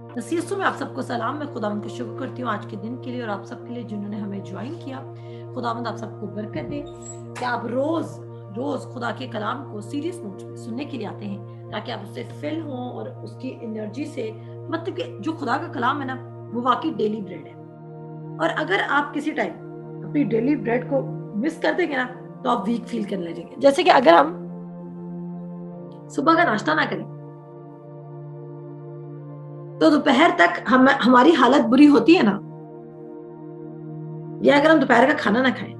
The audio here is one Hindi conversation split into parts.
नसीहतों में आप सबको सलाम। मैं खुदावंद का शुक्र करती हूँ आज के दिन के लिए और आप सबके लिए जिन्होंने हमें ज्वाइन किया। खुदावंद आप सबको बरकत दे कि आप रोज रोज खुदा के कलाम को सीरियस नोट में सुनने के लिए आते हैं, ताकि आप उससे फिल हों और उसकी एनर्जी से, मतलब कि जो खुदा का कलाम है ना, वो वाकई डेली ब्रेड है। और अगर आप किसी टाइम अपनी डेली ब्रेड को मिस कर देंगे ना, तो आप वीक फील करने लगेंगे। जैसे कि अगर हम सुबह का नाश्ता ना करें तो दोपहर तक हमारी हालत बुरी होती है ना। या अगर हम दोपहर का खाना ना खाएं,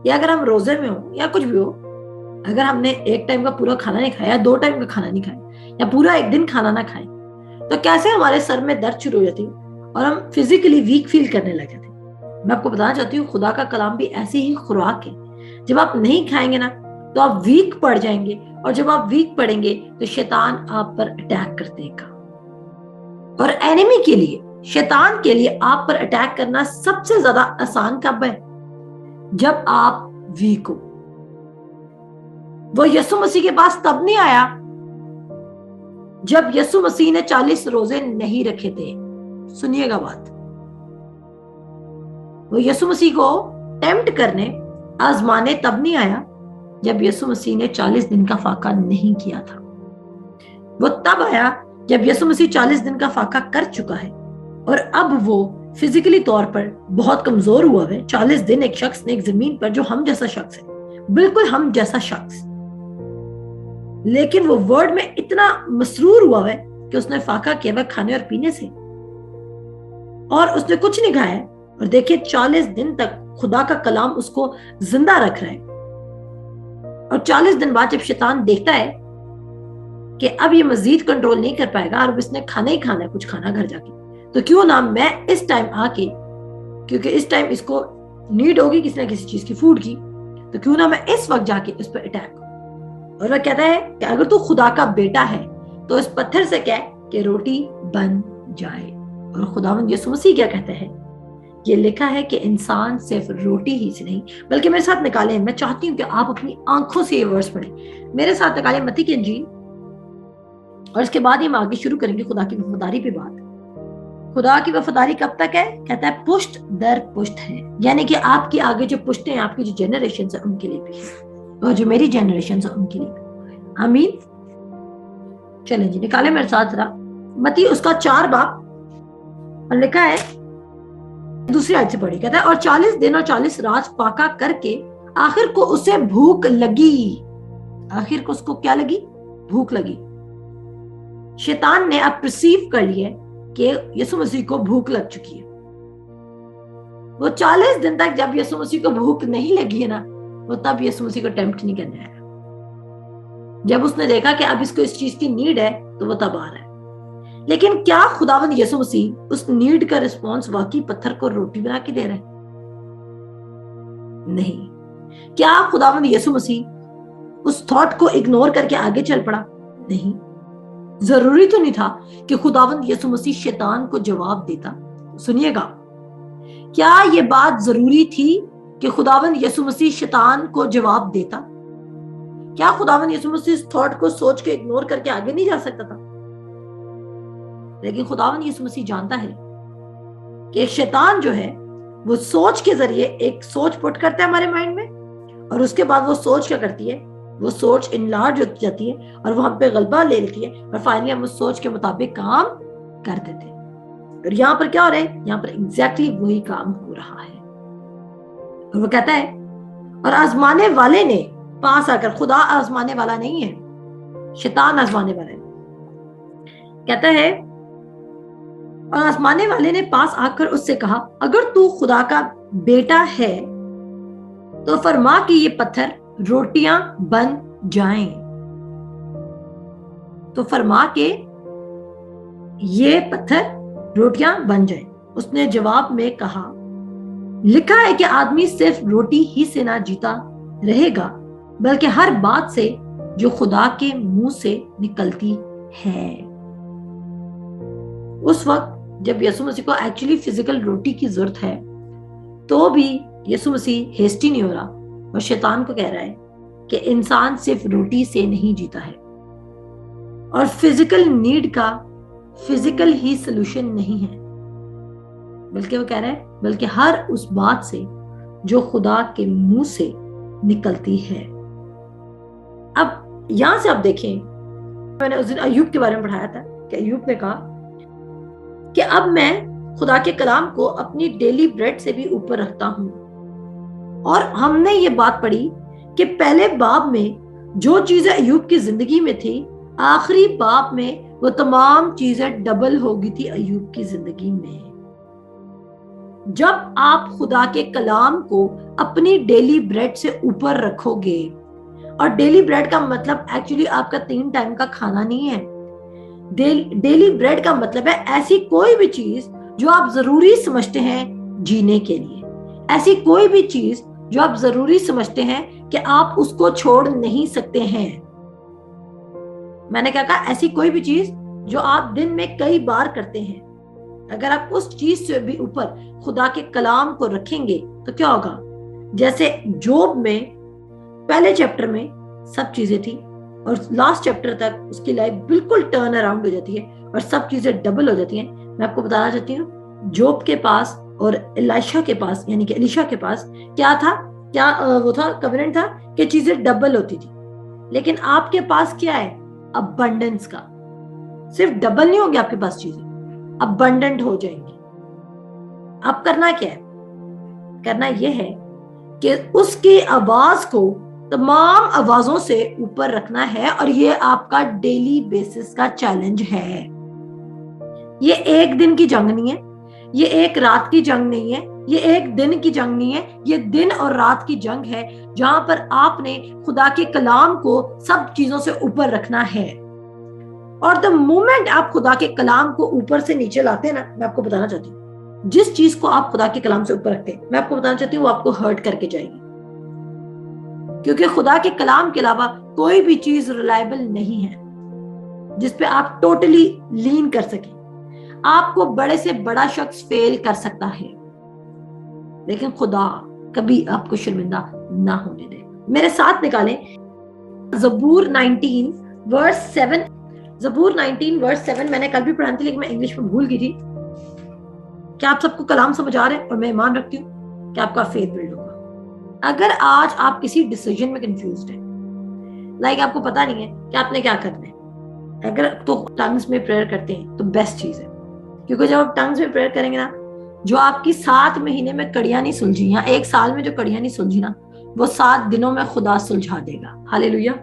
या अगर हम रोजे में हो या कुछ भी हो, अगर हमने एक टाइम का पूरा खाना नहीं खाया, 2 टाइम का खाना नहीं खाया, या पूरा एक दिन खाना ना खाए, तो कैसे हमारे सर में दर्द शुरू हो जाती है और हम फिजिकली वीक फील करने लग जाते हैं। मैं आपको बताना चाहती हूँ, खुदा का कलाम भी ऐसी ही खुराक है। जब आप नहीं खाएंगे ना, तो आप वीक पड़ जाएंगे, और जब आप वीक पड़ेंगे तो शैतान आप पर अटैक कर देगा। और एनिमी के लिए, शैतान के लिए आप पर अटैक करना सबसे ज्यादा आसान कब है? जब आप वीक हो। वो यीशु मसीह के पास तब नहीं आया जब यीशु मसीह ने 40 रोजे नहीं रखे थे। सुनिएगा बात, वो यीशु मसीह को टेम्प्ट करने, आजमाने तब नहीं आया जब यीशु मसीह ने 40 दिन का फाका नहीं किया था। वो तब आया जब यीशु मसीह 40 दिन का फाका कर चुका है और अब वो फिजिकली तौर पर बहुत कमजोर हुआ है। 40 दिन एक शख्स ने एक जमीन पर, जो हम जैसा शख्स है, बिल्कुल हम जैसा शख्स, लेकिन वो वर्ड में इतना मसरूर हुआ है कि उसने फाका किया हुआ खाने और पीने से, और उसने कुछ नहीं खाया। और देखिए 40 दिन तक खुदा का कलाम उसको जिंदा रख रहा है। और 40 दिन बाद जब शैतान देखता है कि अब ये मजीद कंट्रोल नहीं कर पाएगा और इसने खाना ही खाना है, कुछ खाना घर जाके, तो क्यों ना मैं इस टाइम आके, क्योंकि इस टाइम इसको नीड होगी किसी ना किसी चीज की, फूड की, तो क्यों ना मैं इस वक्त जाके उस पर अटैक करूं। और वह कहता है कि अगर तू खुदा का बेटा है तो इस पत्थर से कह कि रोटी बन जाए। और खुदावंद यीशु मसीह क्या कहते हैं? ये लिखा है कि इंसान सिर्फ रोटी ही से नहीं, बल्कि मेरे साथ निकालें, मैं चाहती हूँ कि आप अपनी आंखों से ये वर्स पढ़ें। मेरे साथ निकालें मत्ती की इंजील, और इसके बाद ही हम आगे शुरू करेंगे खुदा की वफादारी पे बात। खुदा की वफादारी कब तक है? कहता है पुष्ट दर पुष्ट है, यानी कि आपकी आगे जो पुश्ते हैं, आपकी जो जनरेशन है उनके लिए भी है, और जो मेरी जनरेशन है उनके लिए भी। आमीन। चलें जी, निकाले मेरे साथ जरा मत्ती उसका 4 बाब, और लिखा है, दूसरी आयत से पढ़ी। कहता है और 40 दिन और 40 रात फाका करके आखिर को उसे भूख लगी। आखिर को उसको क्या लगी? भूख लगी। शैतान ने अब परसीव कर लिया कि यीशु मसीह को भूख लग चुकी है। वो 40 दिन तक जब यीशु मसीह को भूख नहीं लगी है ना, वो तब यीशु मसीह को टेम्प्ट नहीं करने आया। जब उसने देखा कि अब इसको इस चीज की नीड है, तो वो तब आ रहा है। लेकिन क्या खुदावंद यीशु मसीह उस नीड का रिस्पॉन्स वाकई पत्थर को रोटी बना के दे रहा है? नहीं। क्या खुदावंद यीशु मसीह उस थॉट को इग्नोर करके आगे चल पड़ा? नहीं। जरूरी तो नहीं था कि खुदावंद यीशु मसीह शैतान को जवाब देता। सुनिएगा, क्या ये बात जरूरी थी कि खुदावंद यीशु मसीह शैतान को जवाब देता? क्या खुदावंद यीशु मसीह इस थॉट को सोच के इग्नोर करके आगे नहीं जा सकता था? लेकिन खुदावंद यीशु मसीह जानता है कि शैतान जो है वो सोच के जरिए एक सोच पुट करता है हमारे माइंड में, और उसके बाद वो सोच क्या करती है? वो सोच इनलार्ज हो जाती है और वो हम पे गलबा ले लेती है, और फाइनली हम उस सोच के मुताबिक काम कर देते हैं। और यहाँ पर क्या हो रहा है? यहाँ पर एग्जैक्टली वही काम हो रहा है। और वो कहता है और आजमाने वाले ने पास आकर, खुदा आजमाने वाला नहीं है, शैतान आजमाने वाला है। कहता है और आजमाने वाले ने पास आकर उससे कहा अगर तू खुदा का बेटा है तो फरमा कि ये पत्थर रोटियां बन जाएं। तो फरमा के ये पत्थर रोटियां बन जाएं। उसने जवाब में कहा लिखा है कि आदमी सिर्फ रोटी ही से ना जीता रहेगा, बल्कि हर बात से जो खुदा के मुंह से निकलती है। उस वक्त जब यीशु मसीह को एक्चुअली फिजिकल रोटी की जरूरत है, तो भी यीशु मसीह हेस्टी नहीं हो रहा और शैतान को कह रहा है कि इंसान सिर्फ रोटी से नहीं जीता है। और फिजिकल नीड का फिजिकल ही सोल्यूशन नहीं है, बल्कि वो कह रहा है बल्कि हर उस बात से जो खुदा के मुंह से निकलती है। अब यहां से आप देखें, मैंने उस दिन अय्यूब के बारे में पढ़ाया था कि अय्यूब ने कहा कि अब मैं खुदा के कलाम को अपनी डेली ब्रेड से भी ऊपर रखता हूं। और हमने ये बात पढ़ी कि पहले बाब में जो चीजें अय्यूब की जिंदगी में थी, आखिरी बाब में वो तमाम चीजें डबल हो गई थी अय्यूब की जिंदगी में। जब आप खुदा के कलाम को अपनी डेली ब्रेड से ऊपर रखोगे, और डेली ब्रेड का मतलब एक्चुअली आपका 3 टाइम का खाना नहीं है। डेली ब्रेड का मतलब है ऐसी कोई भी चीज जो आप जरूरी समझते हैं जीने के लिए, ऐसी कोई भी चीज जो आप जरूरी समझते हैं कि आप उसको छोड़ नहीं सकते हैं। मैंने क्या कहा? ऐसी कोई भी चीज जो आप दिन में कई बार करते हैं, अगर आप उस चीज से भी ऊपर खुदा के कलाम को रखेंगे तो क्या होगा? जैसे जोब में पहले चैप्टर में सब चीजें थी और लास्ट चैप्टर तक उसकी लाइफ बिल्कुल टर्न अराउंड हो जाती है और सब चीजें डबल हो जाती हैं। मैं आपको बताना चाहती हूँ, जोब के पास और एलिशा के पास, यानी कि एलिशा के पास क्या था? क्या वो था? कवेनेंट था कि चीजें डबल होती थी। लेकिन आपके पास क्या है? अबंडेंस का। सिर्फ डबल नहीं होंगे आपके पास चीजें, अबंडेंट हो जाएंगी। अब करना क्या है? करना यह है कि उसकी आवाज को तमाम आवाजों से ऊपर रखना है, और ये आपका डेली बेसिस का चैलेंज है। ये एक दिन की जंग नहीं है, ये एक रात की जंग नहीं है, ये एक दिन की जंग नहीं है, ये दिन और रात की जंग है, जहां पर आपने खुदा के कलाम को सब चीजों से ऊपर रखना है। और द मोमेंट आप खुदा के कलाम को ऊपर से नीचे लाते हैं ना, मैं आपको बताना चाहती हूँ, जिस चीज को आप खुदा के कलाम से ऊपर रखते हैं, मैं आपको बताना चाहती हूँ, वो आपको हर्ट करके जाएगी। क्योंकि खुदा के कलाम के अलावा कोई भी चीज रिलायबल नहीं है जिसपे आप टोटली लीन कर सके। आपको बड़े से बड़ा शख्स फेल कर सकता है, लेकिन खुदा कभी आपको शर्मिंदा ना होने दे। मेरे साथ निकालें ज़बूर 19 वर्स 7। ज़बूर 19 वर्स 7 मैंने कल भी पढ़ा थी, लेकिन मैं इंग्लिश में भूल गई थी। क्या आप सबको कलाम समझ आ रहे हैं? और मैं ईमान रखती हूँ कि आपका फेथ बिल्ड होगा। अगर आज आप किसी डिसीजन में कंफ्यूज्ड हैं, लाइक आपको पता नहीं है कि आपने क्या करना है, अगर तो टंग्स में प्रेयर करते हैं तो बेस्ट चीज है। क्योंकि जब आप टंग्स में प्रेयर करेंगे ना, जो आपकी 7 महीने में कड़ियां नहीं सुलझी या 1 साल में जो कड़ियां नहीं सुलझी ना, वो 7 दिनों में खुदा सुलझा देगा। हालेलुया।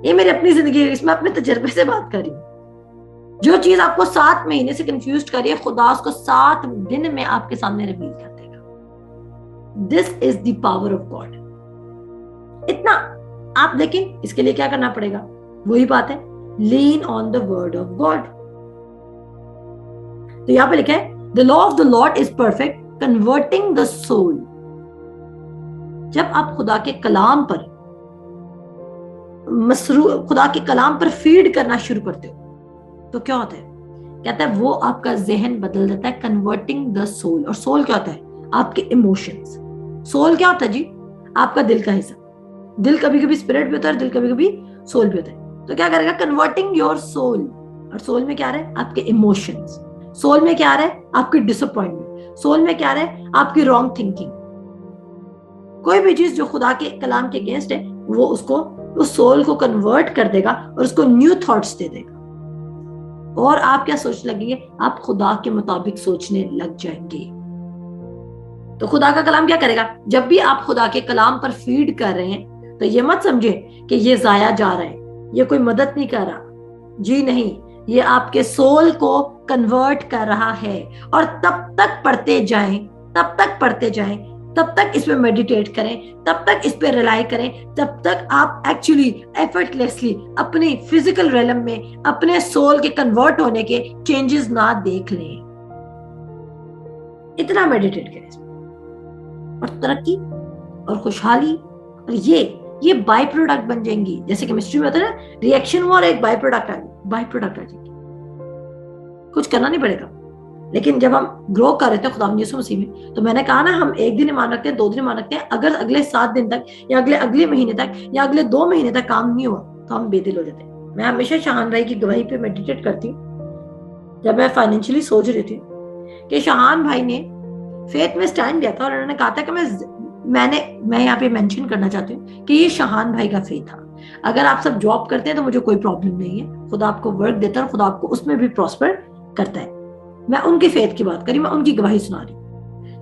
ये मेरी अपनी जिंदगी है, इसमें अपने तजर्बे से बात कर रही हूँ। जो चीज आपको 7 महीने से कंफ्यूज कर रही है, खुदा उसको 7 दिन में आपके सामने रिवील कर देगा। This is the power of God. इतना आप देखें, इसके लिए क्या करना पड़ेगा? वही बात है, lean on the word of God. तो यहां पे लिखा है the law of the Lord is perfect converting the soul. जब आप खुदा के कलाम पर खुदा के कलाम पर फीड करना शुरू करते हो तो क्या होता है? कहता है वो आपका जहन बदल देता है, कन्वर्टिंग द सोल। और सोल क्या होता है? आपके इमोशंस। सोल क्या होता है जी? आपका दिल का हिस्सा। दिल कभी कभी स्पिरिट भी होता है, दिल कभी कभी सोल भी होता है। तो क्या करेगा? Converting your soul. और सोल में क्या आ रहा है? आपके इमोशंस। सोल में क्या आ रहा है? आपकी डिसअपॉइंटमेंट। सोल में क्या आ रहा है? आपकी रॉन्ग थिंकिंग। कोई भी चीज जो खुदा के कलाम के अगेंस्ट है, वो उसको, उस सोल को कन्वर्ट कर देगा और उसको न्यू थॉट्स दे देगा। और आप क्या सोचने लगेंगे? आप खुदा के मुताबिक सोचने लग जाएंगे। तो खुदा का कलाम क्या करेगा? जब भी आप खुदा के कलाम पर फीड कर रहे हैं तो ये मत समझे कि ये जाया जा रहा है, ये कोई मदद नहीं कर रहा। जी नहीं, ये आपके सोल को कन्वर्ट कर रहा है। और तब तक पढ़ते जाएं, तब तक पढ़ते जाएं, तब तक इस पे मेडिटेट करें, तब तक इस पे रिलाई करें, तब तक आप एक्चुअली एफर्टलेसली अपनी फिजिकल रेलम में अपने सोल के कन्वर्ट होने के चेंजेस ना देख लें। इतना मेडिटेट करें इसमें। और तरक्की और खुशहाली और ये बाय प्रोडक्ट बन जाएंगी। जैसे केमिस्ट्री में होता है ना, रिएक्शन हुआ और एक बाय प्रोडक्ट आ जाएगी। कुछ करना नहीं पड़ेगा। लेकिन जब हम ग्रो कर रहे थे खुदा यीशु मसीह में, तो मैंने कहा ना, हम एक दिन ईमान रखते हैं, 2 दिन ईमान रखते हैं, अगर अगले 7 दिन तक या अगले महीने तक या अगले 2 महीने तक काम नहीं हुआ तो हम बेदिल हो जाते हैं। मैं हमेशा शाहान राई की गवाही पे मेडिटेट करती हूँ जब मैं फाइनेंशियली सोच रही थी कि शाहान भाई ने फेथ में स्टैंड लिया था और उन्होंने कहा था कि मैं यहाँ पे मेंशन करना चाहती हूँ कि ये शाहान भाई का फेथ था। अगर आप सब जॉब करते हैं तो मुझे कोई प्रॉब्लम नहीं है, खुदा आपको वर्क देता है और खुदा आपको उसमें भी प्रॉस्पर करता है। मैं उनकी फेथ की बात करी, मैं उनकी गवाही सुना रही हूँ।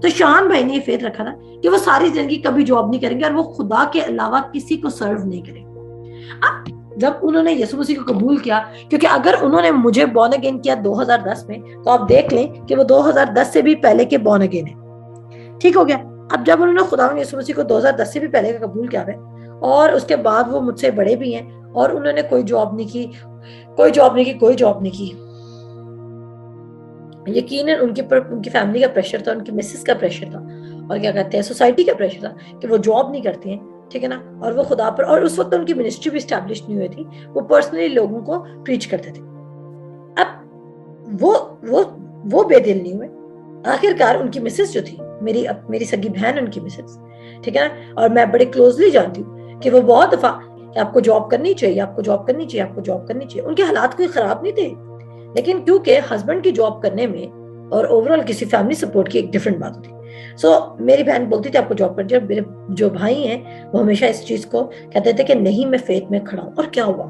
तो शाहान भाई ने ये फेथ रखा था कि वो सारी जिंदगी कभी जॉब नहीं करेंगे और वो खुदा के अलावा किसी को सर्व नहीं करेंगे। अब जब उन्होंने यीशु मसीह को कबूल किया, क्योंकि अगर उन्होंने मुझे बॉर्न अगेन किया 2010 में, तो आप देख लें कि वो 2010 से भी पहले के बॉर्न अगेन है। ठीक हो गया। अब जब उन्होंने खुदा यीशु मसीह को 2010 से भी पहले का कबूल किया है और उसके बाद वो मुझसे बड़े भी हैं और उन्होंने कोई जॉब नहीं की, यकीनन उनकी फैमिली का प्रेशर था, उनकी मिसेस का प्रेशर था और क्या कहते हैं सोसाइटी का प्रेशर था कि वो जॉब नहीं करती हैं, ठीक है ना। और वो खुदा पर, और उस वक्त उनकी मिनिस्ट्री भी स्टैब्लिश नहीं हुई थी, वो पर्सनली लोगों को प्रीच करते थे। अब वो बेदिल नहीं हुए। आखिरकार उनकी मिसेस जो थी, मेरी सगी बहन, उनकी मिसेस, ठीक है ना, और मैं बड़े क्लोजली जानती हूँ कि वो बहुत दफा कि आपको जॉब करनी चाहिए, आपको जॉब करनी चाहिए, आपको जॉब करनी चाहिए। उनके हालात कोई खराब नहीं थे, लेकिन क्योंकि हस्बैंड की जॉब करने में और ओवरऑल किसी फैमिली सपोर्ट की एक डिफरेंट बात होती है। सो मेरी बहन बोलती थी आपको जॉब करनी चाहिए। मेरे जो भाई हैं वो हमेशा इस चीज को कहते थे कि नहीं, मैं फेथ में खड़ा हूं। और क्या हुआ,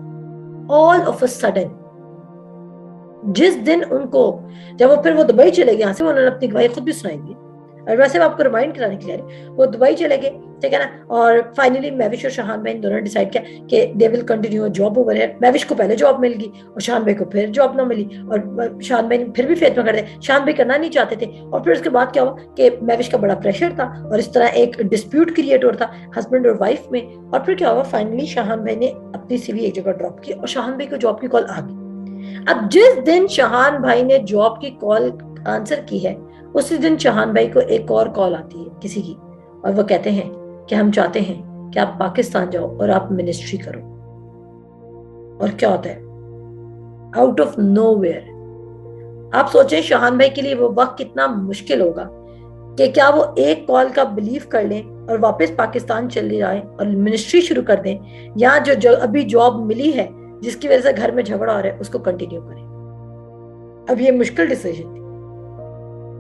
ऑल ऑफ अ सडन जिस दिन उनको, जब वो फिर वो दुबई चले गए, यहाँ से उन्होंने अपनी गवाही खुद भी सुनाई दी। और वैसे मैं आपको रिमाइंड कराने के लिए वो दुबई चले गए, ठीक है ना। और फाइनली मैविश और शाहान भाई दोनों डिसाइड किया कि they will continue job over है। मैविश को पहले जॉब मिल गई और शाहान भाई को फिर जॉब ना मिली, और शाहान भाई फिर भी फेथ में कर दिया। शाहान भाई करना नहीं चाहते थे। और फिर उसके बाद क्या हुआ कि मैविश का बड़ा प्रेशर था और इस तरह एक डिस्प्यूट क्रिएट हो रहा था हस्बैंड और वाइफ में। और फिर क्या हुआ, फाइनली शाहान भाई ने अपनी सीवी एक जगह ड्रॉप की और शाहान भाई को जॉब की कॉल आ गई। अब जिस दिन शाहान भाई ने जॉब की कॉल आंसर की है, उसी दिन शाहान भाई को एक और कॉल आती है किसी की, और वो कहते हैं कि हम चाहते हैं कि आप पाकिस्तान जाओ और आप मिनिस्ट्री करो। और क्या होता है, आउट ऑफ नोवेयर। आप सोचें शाहान भाई के लिए वो वक्त कितना मुश्किल होगा कि क्या वो एक कॉल का बिलीव कर लें और वापस पाकिस्तान चले जाएं और मिनिस्ट्री शुरू कर दें, या जो अभी जॉब मिली है जिसकी वजह से घर में झगड़ा हो रहा है उसको कंटिन्यू करें। अब ये मुश्किल डिसीजन थी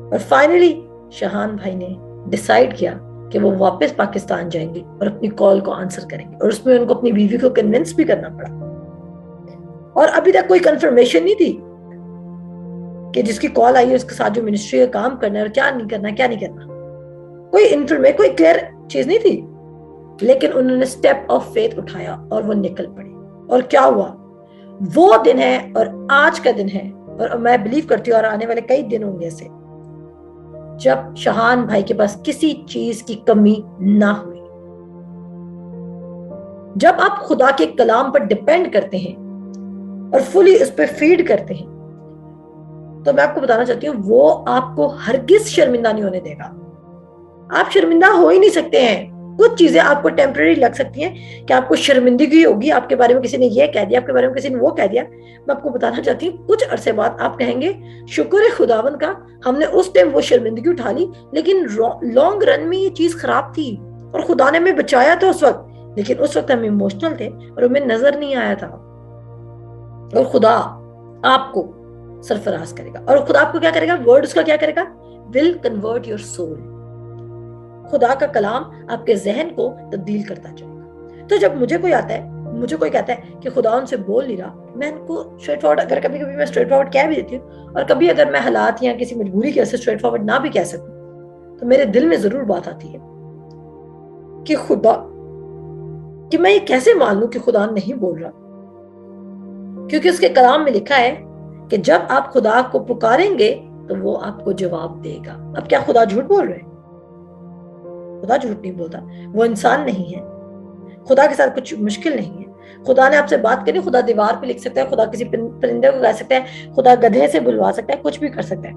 और फाइनली शाहान भाई ने डिसाइड किया कि वो वापस पाकिस्तान जाएंगे और अपनी कॉल को आंसर करेंगे। और उसमें उनको अपनी बीवी को कन्विंस भी करना पड़ा। और अभी तक कोई कंफर्मेशन नहीं थी कि जिसकी कॉल आई है उसके साथ जो मिनिस्ट्री का काम करना है और क्या नहीं करना, क्या नहीं करना, कोई क्लियर चीज नहीं थी। लेकिन उन्होंने स्टेप ऑफ फेथ उठाया और वो निकल पड़े। और क्या हुआ, वो दिन है और आज का दिन है, और मैं बिलीव करती हूँ और आने वाले कई दिन होंगे ऐसे, जब शाहान भाई के पास किसी चीज की कमी ना हुई। जब आप खुदा के कलाम पर डिपेंड करते हैं और फुली उस पर फीड करते हैं, तो मैं आपको बताना चाहती हूँ वो आपको हरगिज शर्मिंदा नहीं होने देगा। आप शर्मिंदा हो ही नहीं सकते हैं। कुछ चीजें आपको टेम्परेरी लग सकती हैं कि आपको शर्मिंदगी होगी, आपके बारे में किसी ने ये कह दिया, आपके बारे में किसी ने वो कह दिया। मैं आपको बताना चाहती हूँ कुछ अरसे बाद आप कहेंगे शुक्र है खुदावन का, हमने उस टाइम वो शर्मिंदगी उठा ली, लेकिन लॉन्ग रन में ये चीज खराब थी और खुदा ने हमें बचाया था उस वक्त। लेकिन उस वक्त हम इमोशनल थे और हमें नजर नहीं आया था। और खुदा आपको सरफराज करेगा। और खुदा आपको क्या करेगा, वर्ड उसका क्या करेगा, विल कन्वर्ट योर सोल। खुदा का कलाम आपके जहन को तब्दील करता जाएगा। तो जब मुझे कोई कहता है कि खुदा उनसे बोल नहीं रहा, मैं उनको स्ट्रेट फॉरवर्ड, अगर कभी कभी मैं स्ट्रेट फॉरवर्ड कह भी देती हूँ, और कभी अगर मैं हालात या किसी मजबूरी की वजह से स्ट्रेट फॉरवर्ड ना भी कह सकूं, तो मेरे दिल में जरूर बात आती है कि खुदा, कि मैं ये कैसे मान लूं कि खुदा नहीं बोल रहा, क्योंकि उसके कलाम में लिखा है कि जब आप खुदा को पुकारेंगे तो वो आपको जवाब देगा। अब क्या खुदा झूठ बोल रहे हैं? खुदा झूठ नहीं बोलता, वो इंसान नहीं है। खुदा के साथ कुछ मुश्किल नहीं है। खुदा ने आपसे बात करी, खुदा दीवार पे लिख सकता है, खुदा किसी परिंदे को गा सकता है, खुदा गधे से बुलवा सकता है, कुछ भी कर सकता है।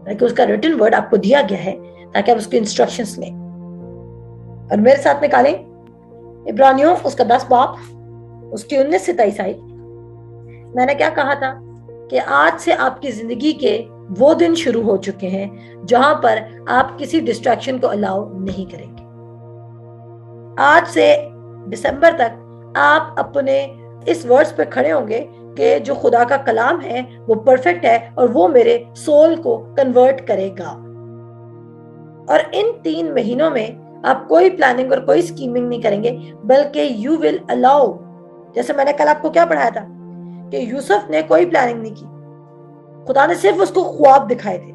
ताकि उसका रिटन वर्ड आपको दिया गया है ताकि आप उसकी इंस्ट्रक्शंस लें। और मेरे साथ निकालें इब्रानियों उसका 10 बाब उसकी 19 से 23 आयत। मैंने क्या कहा था कि आज से आपकी जिंदगी के वो दिन शुरू हो चुके हैं जहां पर आप किसी डिस्ट्रैक्शन को अलाउ नहीं करेंगे। आज से दिसंबर तक आप अपने इस वर्ड्स पे खड़े होंगे कि जो खुदा का कलाम है वो परफेक्ट है और वो मेरे सोल को कन्वर्ट करेगा। और इन 3 महीनों में आप कोई प्लानिंग और कोई स्कीमिंग नहीं करेंगे, बल्कि यू विल अलाउ, जैसे मैंने कल आपको क्या पढ़ाया था कि यूसुफ ने कोई प्लानिंग नहीं की, खुदा ने सिर्फ उसको ख्वाब दिखाए थे।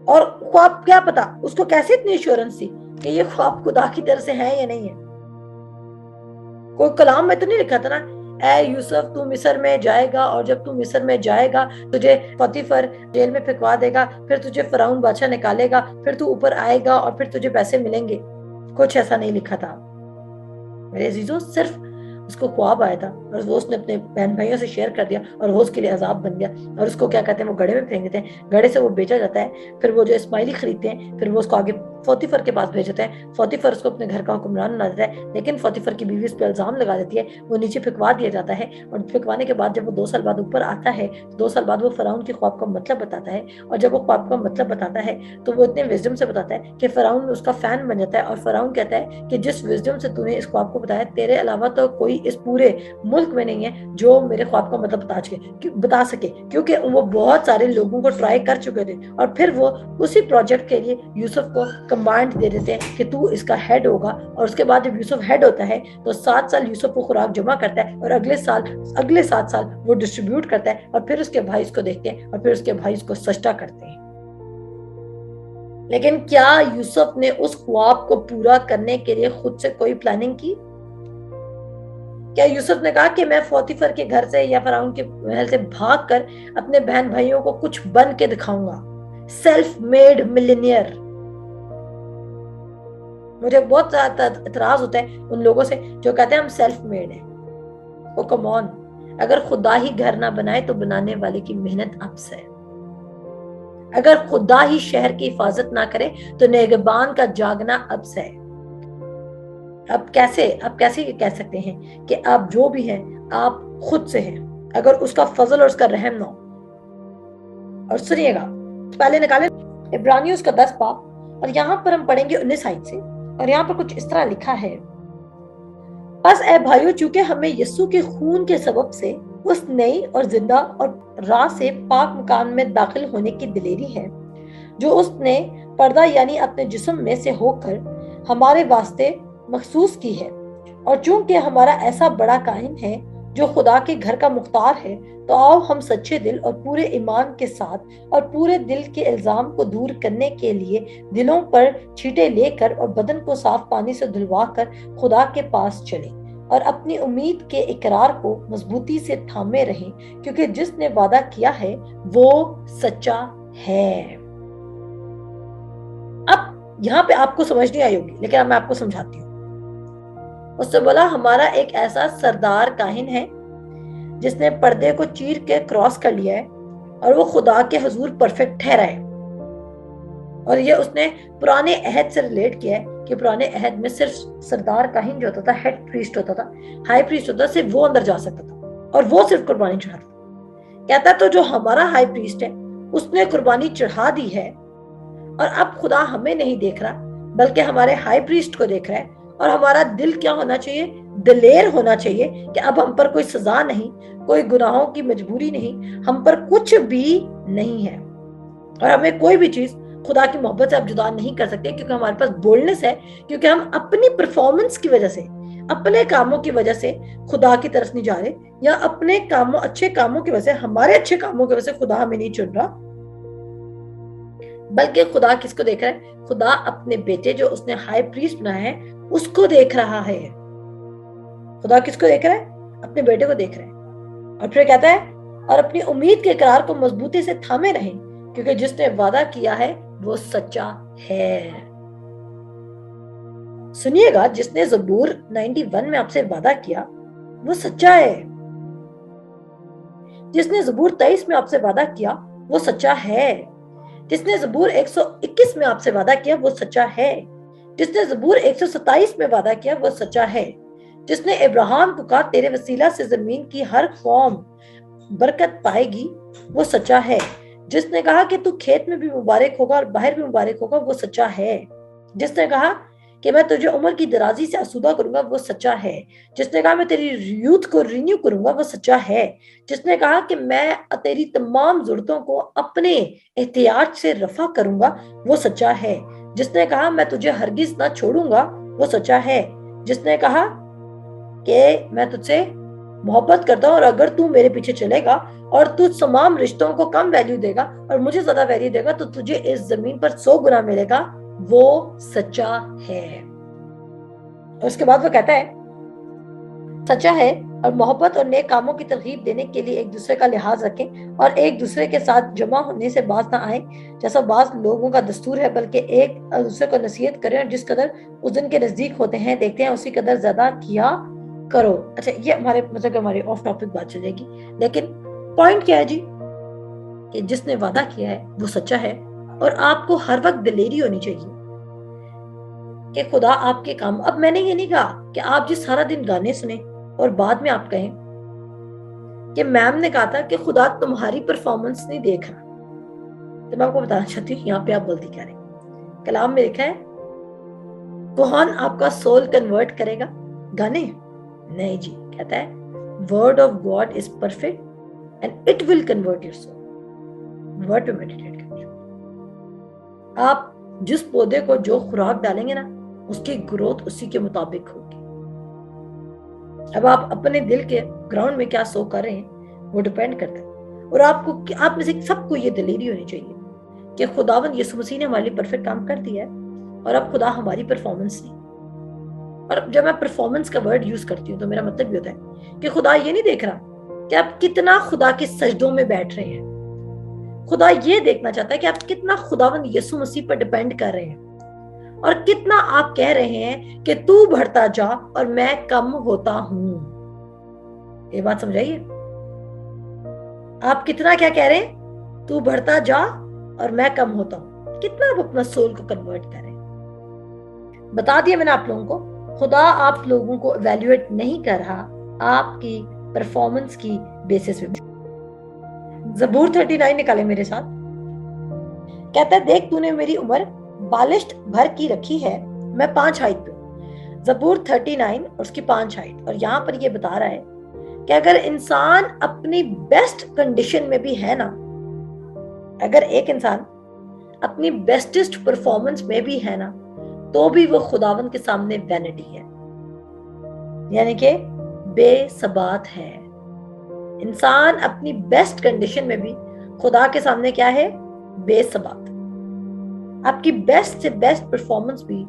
और ख्वाब क्या पता उसको कैसे इतनी एश्योरेंस थी कि ये ख्वाब खुदा की तरफ से है या नहीं है। कोई कलाम में तो नहीं लिखा था ना, ऐ यूसुफ तू मिस्र में जाएगा और जब तू मिस्र में जाएगा तुझे पोतीफर जेल में फेंकवा देगा, फिर तुझे फिरौन बादशाह निकालेगा, फिर तू ऊपर आएगा और फिर तुझे पैसे मिलेंगे। कुछ ऐसा नहीं लिखा था मेरे अजीजों, सिर्फ उसको ख्वाब आया था और वो उसने अपने बहन भाइयों से शेयर कर दिया और वो उसके लिए अजाब बन गया। और उसको क्या कहते हैं, वो गड़े में फेंक देते हैं, गड़े से वो बेचा जाता है। फिर वो जो इस्माइली खरीदते हैं, फिर वो उसको आगे पोतीफर के पास भेज देते हैं। पोतीफर उसको अपने घर का हुक्मरान बना देता है, लेकिन पोतीफर की बीवी उस पर इल्जाम लगा देती है, वो नीचे फेंकवा दिया जाता है। और फेंकवाने के बाद जब वो 2 साल बाद ऊपर आता है, 2 साल बाद वो फिरौन के ख्वाब का मतलब बताता है। और जब वो ख्वाब का मतलब बताता है तो वो इतने विजडम से बताता है कि फिरौन उसका फैन बन जाता है। और फिरौन कहता है कि जिस विजडम से तूने इस ख्वाब को बताया, तेरे अलावा तो कोई इस पूरे मुल्क में नहीं है जो मेरे ख्वाब का मतलब बता सके, क्योंकि वो बहुत सारे लोगों को ट्राई कर चुके थे। और फिर वो उसी प्रोजेक्ट के लिए यूसुफ को कमांड दे देते हैं कि तू इसका हेड होगा। और उसके बाद जब यूसुफ हेड होता है तो 7 साल यूसुफ को खुराक जमा करता है और अगले 7 साल वो डिस्ट्रीब्यूट करता है। और फिर उसके भाई इसको देखते हैं और फिर उसके भाई इसको सजदा करते हैं। लेकिन क्या यूसुफ ने उस ख्वाब को पूरा करने के लिए खुद से कोई प्लानिंग की? क्या यूसुफ ने कहा कि मैं पोतीफर के घर से या फिरौन के महल से भागकर अपने बहन भाइयों को कुछ बन के दिखाऊंगा, सेल्फ मेड मिलियनियर? मुझे बहुत ज्यादा इतराज होता है उन लोगों से जो कहते हैं हम सेल्फ मेड हैं। ओ कम ऑन, अगर खुदा ही घर ना बनाए तो बनाने वाले की मेहनत अब से है। अगर खुदा ही शहर की हिफाजत ना करे तो नेगबान का जागना अब से है। अब कैसे ये कह सकते हैं कि आप जो भी हैं आप खुद से हैं, अगर उसका फजल और उसका रहम ना हो। और सुनिएगा, पहले निकाले इब्रानियों का 10 बाब और यहाँ पर हम पढ़ेंगे 19 आयत से। और यहाँ पर कुछ इस तरह लिखा है, बस ए भाइयों, चूंकि हमें यीशु के खून के सबब से उस नई और जिंदा और राह से पाक मकान में दाखिल होने की दिलेरी है जो उसने पर्दा यानी अपने जिस्म में से होकर हमारे वास्ते मखसूस की है। और चूंकि हमारा ऐसा बड़ा काहिन है जो खुदा के घर का मुख्तार है, तो आओ हम सच्चे दिल और पूरे ईमान के साथ और पूरे दिल के इल्जाम को दूर करने के लिए दिलों पर छींटे लेकर और बदन को साफ पानी से धुलवा कर खुदा के पास चलें और अपनी उम्मीद के इकरार को मजबूती से थामे रहें, क्योंकि जिसने वादा किया है वो सच्चा है। अब यहाँ पे आपको समझ नहीं आई होगी, लेकिन अब मैं आपको समझाती हूँ। उसने बोला हमारा एक ऐसा सरदार काहिन है जिसने पर्दे को चीर के क्रॉस कर लिया है और वो खुदा के हुजूर परफेक्ट ठहरा है। और ये उसने पुराने अहद से रिलेट किया है कि पुराने अहद में सिर्फ सरदार काहिन जो होता था, हेड प्रीस्ट होता था, हाई प्रीस्ट होता था, सिर्फ वो अंदर जा सकता था और वो सिर्फ कुर्बानी चढ़ाता था। कहता तो जो हमारा हाई प्रीस्ट है उसने कुर्बानी चढ़ा दी है और अब खुदा हमें नहीं देख रहा बल्कि हमारे हाई प्रीस्ट को देख रहा है। और हमारा दिल क्या होना चाहिए? दिलेर होना चाहिए कि अब हम पर कोई सजा नहीं, कोई गुनाहों की मजबूरी नहीं, हम पर कुछ भी नहीं है और हमें कोई भी चीज खुदा की मोहब्बत से आप जुदा नहीं कर सकते, क्योंकि हमारे पास बोल्डनेस है, क्योंकि हम अपनी परफॉर्मेंस की वजह से, अपने कामों की वजह से खुदा की तरफ नहीं जा रहे, या अपने कामों, अच्छे कामों की वजह से, हमारे अच्छे कामों की वजह से खुदा हमें नहीं चुन रहा, बल्कि खुदा किसको देख रहा है? खुदा अपने बेटे जो उसने हाई प्रीस्ट बनाया है उसको देख रहा है। खुदा किसको देख रहा है? अपने बेटे को देख रहा है। और फिर कहता है और अपनी उम्मीद के इकरार को मजबूती से थामे रहें, क्योंकि जिसने वादा किया है वो सच्चा है। सुनिएगा, जिसने ज़बूर 91 में आपसे वादा किया वो सच्चा है। जिसने ज़बूर 23 में आपसे वादा किया वो सच्चा है। जिसने ज़बूर 121 में आपसे वादा किया वो सच्चा है। जिसने ज़बूर 127 में वादा किया वो सच्चा है। जिसने इब्राहिम को कहा तेरे वसीला से जमीन की हर कौम बरकत पाएगी वो सच्चा है। जिसने कहा कि तू खेत में भी मुबारक होगा और बाहर भी मुबारक होगा वो सच्चा है। जिसने कहा कि मैं तुझे उम्र की दराजी से आसूदा करूंगा, वो सच्चा है। जिसने कहा मैं तेरी यूथ को रिन्यू करूंगा, वो सच्चा है। जिसने कहा कि मैं तेरी तमाम जरूरतों को अपने एहतियात से रफा करूंगा, वो सच्चा है। जिसने कहा मैं तुझे हरगिज ना छोड़ूंगा, वो सच्चा है। जिसने कहा कि मैं तुझसे मोहब्बत करता हूं और अगर तू मेरे पीछे चलेगा और तू तमाम रिश्तों को कम वैल्यू देगा और मुझे ज्यादा वैल्यू देगा तो तुझे इस जमीन पर 100 गुना मिलेगा, वो सच्चा है। और उसके बाद वो कहता है सच्चा है और मोहब्बत और नेक कामों की तरगीब देने के लिए एक दूसरे का लिहाज रखें और एक दूसरे के साथ जमा होने से बाज ना आए जैसा बाज लोगों का दस्तूर है, बल्कि एक दूसरे को नसीहत करें और जिस कदर उस दिन के नजदीक होते हैं देखते हैं उसी कदर ज्यादा किया करो। अच्छा, ये हमारे मतलब हमारी ऑफ टॉपिक बात चल जाएगी, लेकिन पॉइंट क्या है जी कि जिसने वादा किया है वो सच्चा है। और आपको हर वक्त दिलेरी होनी चाहिए कि खुदा आपके काम। अब मैंने ये नहीं कहा कि आप जी सारा दिन गाने सुने और बाद में आप कहें कि मैम ने कहा था कि खुदा तुम्हारी परफॉर्मेंस नहीं देख रहा। तो मैं आपको बताना चाहती हूँ यहाँ पे आप गलती कर रहे हैं। कलाम में लिखा है कौन आपका सोल कन्वर्ट करेगा? गाने नहीं जी, कहता है word of God is perfect and it will convert your soul. Word पे मेडिटेट करिए। आप जिस पौधे को जो खुराक डालेंगे ना, उसकी ग्रोथ उसी के मुताबिक होगी। अब आप अपने दिल के ग्राउंड में क्या सो कर रहे हैं वो डिपेंड करता है। और आपको, आप में से सबको ये दिलेरी होनी चाहिए कि खुदावंद यीशु मसीह ने हमारे लिए परफेक्ट काम कर दिया है और अब खुदा हमारी परफॉर्मेंस नहीं। और जब मैं परफॉर्मेंस का वर्ड यूज करती हूँ तो मेरा मतलब भी होता है कि खुदा ये नहीं देख रहा कि आप कितना खुदा के सजदों में बैठ रहे हैं। खुदा ये देखना चाहता है कि आप कितना खुदावंद यीशु मसीह पर डिपेंड कर रहे हैं और कितना आप कह रहे हैं कि तू बढ़ता जा और मैं कम होता हूं। ये बात समझाइए, आप कितना क्या कह रहे हैं? तू बढ़ता जा और मैं कम होता हूं। कितना आप अपना सोल को कन्वर्ट कर रहे हैं? बता दिया मैंने आप लोगों को, खुदा आप लोगों को इवैल्यूएट नहीं कर रहा आपकी परफॉर्मेंस की बेसिस पे। ज़बूर 39 निकाले मेरे साथ। कहता है देख तूने मेरी उम्र बालिश्त भर की रखी है, मैं 5 हाइट पे हूं। ज़बूर 39 और उसकी 5 हाइट। और यहाँ पर ये बता रहा है कि अगर इंसान अपनी बेस्ट कंडीशन में भी है ना, अगर एक इंसान अपनी बेस्टेस्ट परफॉर्मेंस में भी है ना, तो भी वो खुदावंद के सामने वैनिटी है, यानी कि बेसबात है। इंसान अपनी बेस्ट कंडीशन में भी खुदा के सामने क्या है? बेसबात। आपकी बेस्ट से बेस्ट परफॉर्मेंस भी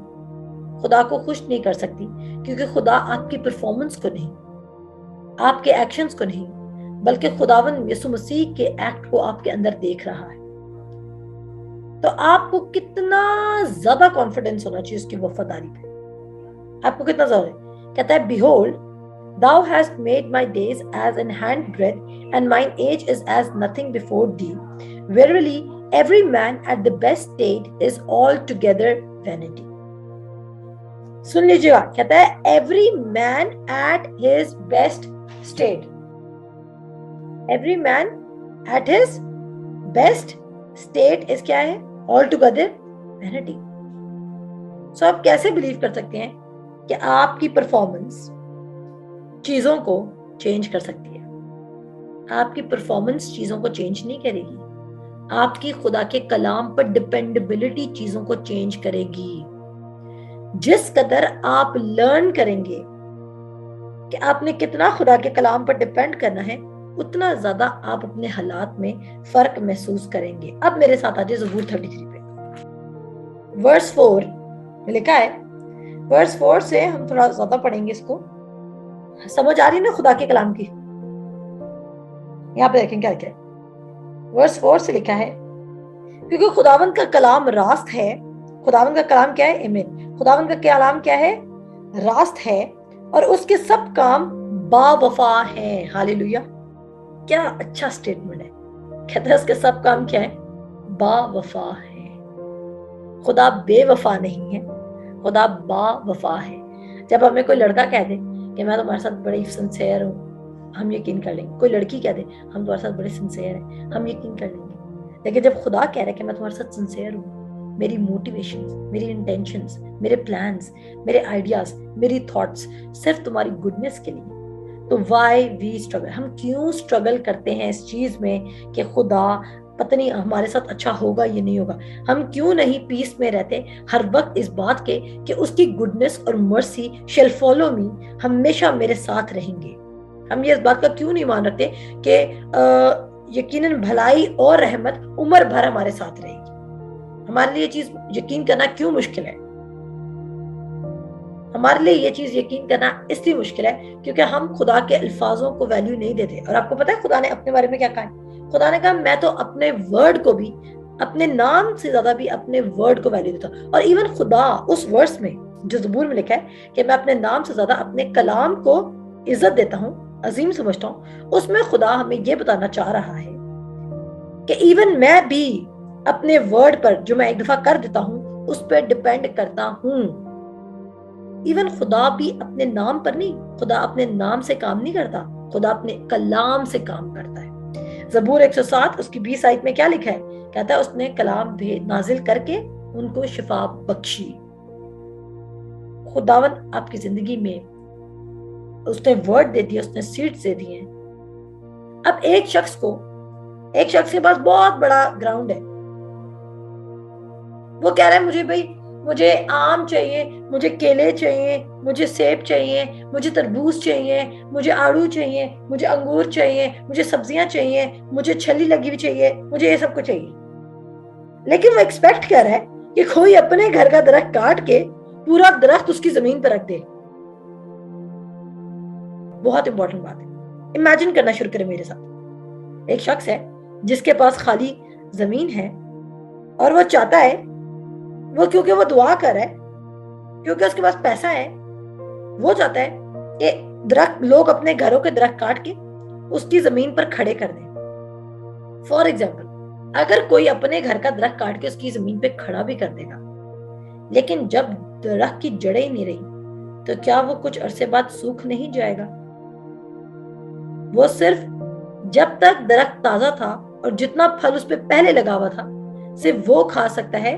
खुदा को खुश नहीं कर सकती, क्योंकि खुदा आपकी परफॉर्मेंस को नहीं, आपके एक्शंस को नहीं, बल्कि खुदावंद यीशु मसीह के एक्ट को आपके अंदर देख रहा है। तो आपको कितना ज्यादा कॉन्फिडेंस होना चाहिए उसकी वफादारी पे। आपको कितना ज्यादा? कहता है behold thou hast made my days as an handbreadth and mine age is as nothing before thee. Verily every man at the best state is altogether vanity. सुन लीजिएगा, कहता है every man at his best state. Every man at his best state is क्या है? Altogether vanity. So आप कैसे बिलीव कर सकते हैं कि आपकी परफॉर्मेंस चीजों को चेंज कर सकती है? आपकी परफॉर्मेंस चीजों को चेंज नहीं करेगी। आपकी खुदा के कलाम पर डिपेंडेबिलिटी चीजों को चेंज करेगी। जिस कदर आप लर्न करेंगे कि आपने कितना खुदा के कलाम पर डिपेंड करना है, उतना ज्यादा आप अपने हालात में फर्क महसूस करेंगे। अब मेरे साथ आ जाए ज़बूर 33 पे, वर्स 4 में लिखा है। वर्स 4 से हम थोड़ा ज्यादा पढ़ेंगे इसको। समझ आ रही है ना खुदा के कलाम की? यहाँ पे देखें क्या लिखा है। वर्स 4 से लिखा है क्योंकि खुदावंद का कलाम रास्त है। खुदावंद का कलाम क्या है? आमीन। खुदावंद का कलाम क्या है? रास्त है और उसके सब काम बावफा है। हालेलुया, क्या अच्छा स्टेटमेंट है। कहता है उसके सब काम क्या है? बावफा है। खुदा बेवफा नहीं है, खुदा बावफा है। जब हमें कोई लड़का कह दे कि मैं तुम्हारे साथ बड़ी सिंसियर हूँ, हम यकीन कर लेंगे। कोई लड़की कह दे हम तुम्हारे साथ बड़े सिंसियर हैं, हम यकीन कर लेंगे। लेकिन जब खुदा कह रहे कि मैं तुम्हारे साथ सिंसियर हूँ, मेरी मोटिवेशंस, मेरी इंटेंशंस, मेरे प्लान्स, मेरे आइडियाज, मेरी थॉट्स सिर्फ तुम्हारी गुडनेस के लिए। तो वाई वी स्ट्रगल, हम क्यों स्ट्रगल करते हैं इस चीज में कि खुदा पता नहीं हमारे साथ अच्छा होगा ये नहीं होगा। हम क्यों नहीं पीस में रहते हर वक्त इस बात के कि उसकी गुडनेस और मर्सी शेल फॉलो मी, हमेशा मेरे साथ रहेंगे। हम ये इस बात का क्यों नहीं मान रखते कि यकीनन भलाई और रहमत उम्र भर हमारे साथ रहेगी। हमारे लिए ये चीज यकीन करना क्यों मुश्किल है? हमारे लिए ये चीज यकीन करना इसलिए मुश्किल है क्योंकि हम खुदा के अल्फाजों को वैल्यू नहीं देते। और आपको पता है खुदा ने अपने बारे में क्या कहा है? खुदा ने कहा मैं तो अपने वर्ड को भी, अपने नाम से ज्यादा भी अपने वर्ड को वैल्यू देता हूँ। और इवन खुदा उस वर्स में जो ज़बूर में लिखा है कि मैं अपने नाम से ज्यादा अपने कलाम को इज्जत देता हूँ, अजीम समझता हूँ, उसमें खुदा हमें ये बताना चाह रहा है कि इवन मैं भी अपने वर्ड पर जो मैं एक दफा कर देता हूँ उस पर डिपेंड करता हूँ। इवन खुदा भी अपने नाम पर नहीं, खुदा अपने नाम से काम नहीं करता, खुदा अपने कलाम से काम करता है। ज़बूर 107 उसकी 20 आयत में क्या लिखा है? कहता है उसने कलाम भेद नाजिल करके उनको शिफा बख्शी। खुदावन आपकी जिंदगी में उसने वर्ड दे दिया, उसने सीड्स दे दिए। अब एक शख्स के पास बहुत बड़ा ग्राउंड है, वो कह रहा है मुझे भाई मुझे आम चाहिए, मुझे केले चाहिए, मुझे सेब चाहिए, मुझे तरबूज चाहिए, मुझे आड़ू चाहिए, मुझे अंगूर चाहिए, मुझे सब्जियां चाहिए, मुझे छली लगी हुई चाहिए, मुझे ये सब कुछ चाहिए। लेकिन वो एक्सपेक्ट कर रहा है कि कोई अपने घर का दरख्त काट के पूरा दरख्त उसकी जमीन पर रख दे। बहुत इंपॉर्टेंट बात है। इमेजिन करना शुरू करें मेरे साथ। एक शख्स है जिसके पास खाली जमीन है और वो चाहता है, वो क्योंकि वो दुआ कर रहा है, क्योंकि उसके पास पैसा है, वो चाहता है कि दरख्त, लोग अपने घरों के दरख्त काट के उसकी जमीन पर खड़े कर दें। फॉर एग्जाम्पल, अगर कोई अपने घर का दरख्त काट के उसकी जमीन पे खड़ा भी कर देगा, लेकिन जब दरख्त की जड़ें ही नहीं रही तो क्या वो कुछ अरसे बाद सूख नहीं जाएगा? वो सिर्फ जब तक दरख्त ताजा था और जितना फल उस पर पहले लगा हुआ था सिर्फ वो खा सकता है,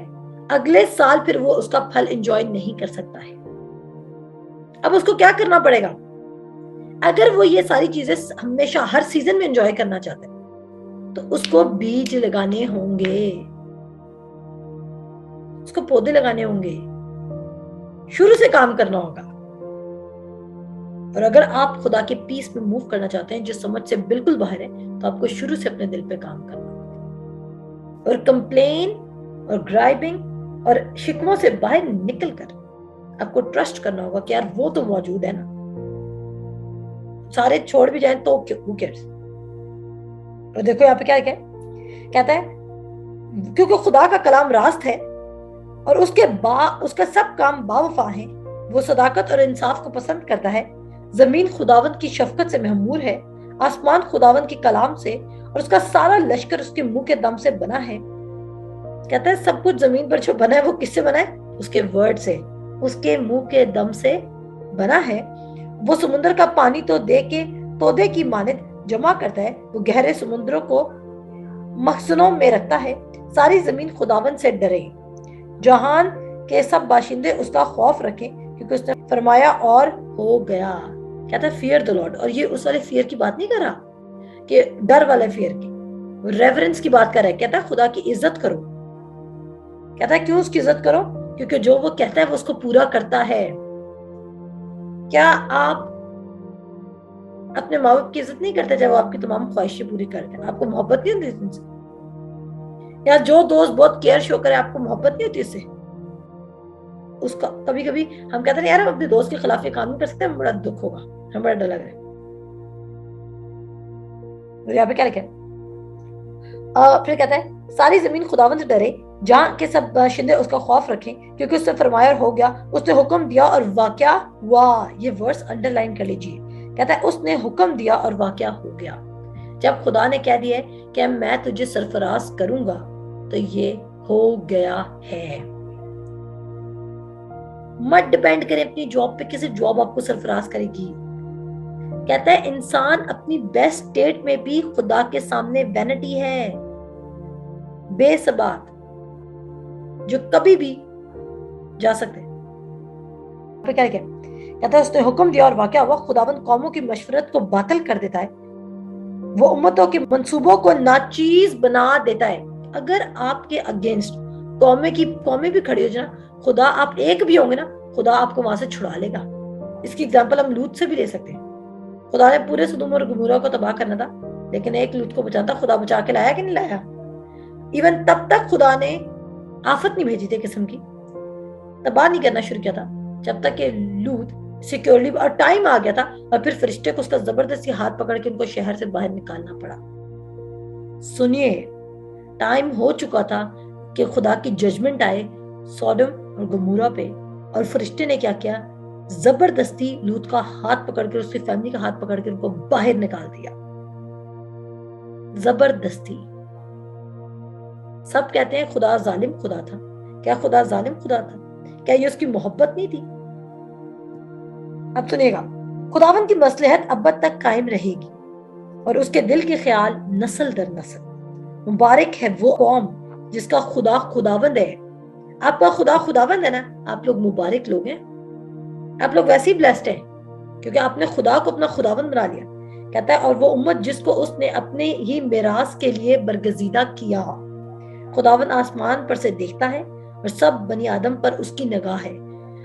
अगले साल फिर वो उसका फल एंजॉय नहीं कर सकता है। अब उसको क्या करना पड़ेगा? अगर वो ये सारी चीजें हमेशा हर सीजन में एंजॉय करना चाहता है तो उसको बीज लगाने होंगे, उसको पौधे लगाने होंगे, शुरू से काम करना होगा। और अगर आप खुदा के पीस में मूव करना चाहते हैं जो समझ से बिल्कुल बाहर है, तो आपको शुरू से अपने दिल पे काम करना होगा और कंप्लेन और ग्राइबिंग और शिकवों से बाहर निकलकर आपको ट्रस्ट करना होगा कि यार वो तो मौजूद है ना, सारे छोड़ भी जाएं तो who cares। और देखो यहाँ पे क्या कहता है, क्योंकि खुदा का कलाम रास्त है और उसका सब काम बावफा है, वो सदाकत और इंसाफ को पसंद करता है। जमीन खुदावंत की शफकत से महमूर है, आसमान खुदावंत के कलाम से और उसका सारा लश्कर उसके मुंह के दम से बना है। कहता है सब कुछ जमीन पर जो बना है वो किससे बना है? उसके वर्ड से, उसके मुंह के दम से बना है। वो समुद्र का पानी तो दे के तोदे की मानित जमा करता है, वो गहरे समुद्रों को मखसनों में रखता है। सारी जमीन खुदावन से डरे, जहान के सब बाशिंदे उसका खौफ रखें, क्योंकि उसने फरमाया और हो गया। कहता है फियर द लॉर्ड, और ये उस वाले फियर की बात नहीं कर रहा कि डर वाले फियर की, रेवरेंस की बात कर रहा है। कहता है खुदा की इज्जत करो। कहता है क्यों उसकी इज्जत करो? क्योंकि जो वो कहता है वो उसको पूरा करता है। क्या आप अपने माँ बाप की इज्जत नहीं करते जब वो आपकी तमाम ख्वाहिशें पूरी करते हैं? आपको मोहब्बत नहीं होती उनसे? या जो दोस्त बहुत केयर शो करे, आपको मोहब्बत नहीं होती उससे? उसका कभी कभी हम कहते हैं यार हम अपने दोस्त के खिलाफ ये काम नहीं कर सकते, हमें बड़ा दुख होगा, हमें बड़ा डर लग रहा है। यहाँ पे क्या लिखा है? फिर कहता है सारी जमीन खुदावंद से डरे, जहाँ के सब बाशिंदे उसका खौफ रखें, क्योंकि उसने फरमाया हो गया, उसने हुक्म दिया और वाकया हुआ। ये वर्स अंडरलाइन कर लीजिए। कहता है उसने हुक्म दिया और वाकया हो गया। जब खुदा ने कह दिया कि मैं तुझे सरफराज करूंगा तो ये हो गया है। मत डिपेंड करें अपनी जॉब पे, किसी जॉब आपको सरफराज करेगी। कहता है इंसान अपनी बेस्ट स्टेट में भी खुदा के सामने वैनिटी है, बेसबात। जो कभी भी जा सकते हैं। क्या कहता है, उसने हुक्म दिया और वाकया हुआ, खुदावंद कौमों की मशवरत को बातिल कर देता है, वो उम्मतों के मंसूबों को नाचीज बना देता है। अगर आपके अगेंस्ट कौमें भी खड़ी हो जाए, खुदा आप एक भी होंगे ना, खुदा आपको वहां से छुड़ा लेगा। इसकी एग्जांपल हम लूत से भी ले सकते हैं। खुदा ने पूरे सदोम और गमोरा को तबाह करना था, लेकिन एक लूत को बचाता, खुदा बचा के लाया कि नहीं लाया? इवन तब तक खुदा ने आफत नहीं भेजी थी किस्म की, तबाह नहीं करना शुरू किया था, जब तक कि लूत सिक्योरली, और टाइम आ गया था, और फिर फरिश्ते को उसका जबरदस्ती हाथ पकड़ के उनको शहर से बाहर निकालना पड़ा। सुनिए, टाइम हो चुका था कि खुदा की जजमेंट आए सोडम और गमोरा पे, और फरिश्ते ने क्या किया? जबरदस्ती लूत का हाथ पकड़कर, उसकी फैमिली का हाथ पकड़कर उनको बाहर निकाल दिया, जबरदस्ती। सब कहते हैं खुदा जालिम खुदा था। क्या खुदा जालिम खुदा था? क्या ये उसकी मोहब्बत नहीं थी? अब सुनिएगा, खुदावन की मसलहत अब्बद तक कायम रहेगी और उसके दिल के ख्याल नस्ल दर नस्ल। मुबारक है वो कौम जिसका खुदा खुदावंद है। आपका खुदा खुदावंद है ना, आप लोग मुबारक लोग हैं, आप लोग वैसे ही ब्लेस्ड हैं, क्योंकि आपने खुदा को अपना खुदावंद बना लिया। कहता है, और वो उम्मत जिसको उसने अपने ही मिरास के लिए बरगजीदा किया। खुदावंद आसमान पर से देखता है और सब बनी आदम पर उसकी निगाह है।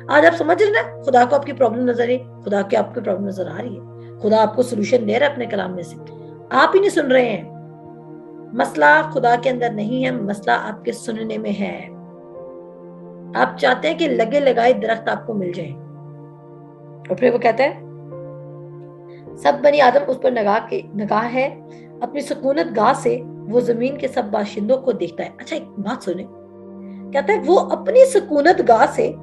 आज आप समझ रहे ना, खुदा को आपकी प्रॉब्लम नजर है, खुदा की आपकी प्रॉब्लम नजर आ रही है, खुदा आपको सोल्यूशन दे रहा है अपने कलाम में से, आप ही नहीं सुन रहे हैं। मसला खुदा के अंदर नहीं है, मसला आपके सुनने में है। आप चाहते हैं कि लगे लगाए दरख्त आपको मिल जाए, और फिर वो कहता है, सब बनी आदम उस पर नगाह है, अपनी सुकूनत गाह से वो जमीन के सब बाशिंदों को देखता है। अच्छा, एक बात सुने, कहता है वो अपनी सुकूनत गाह से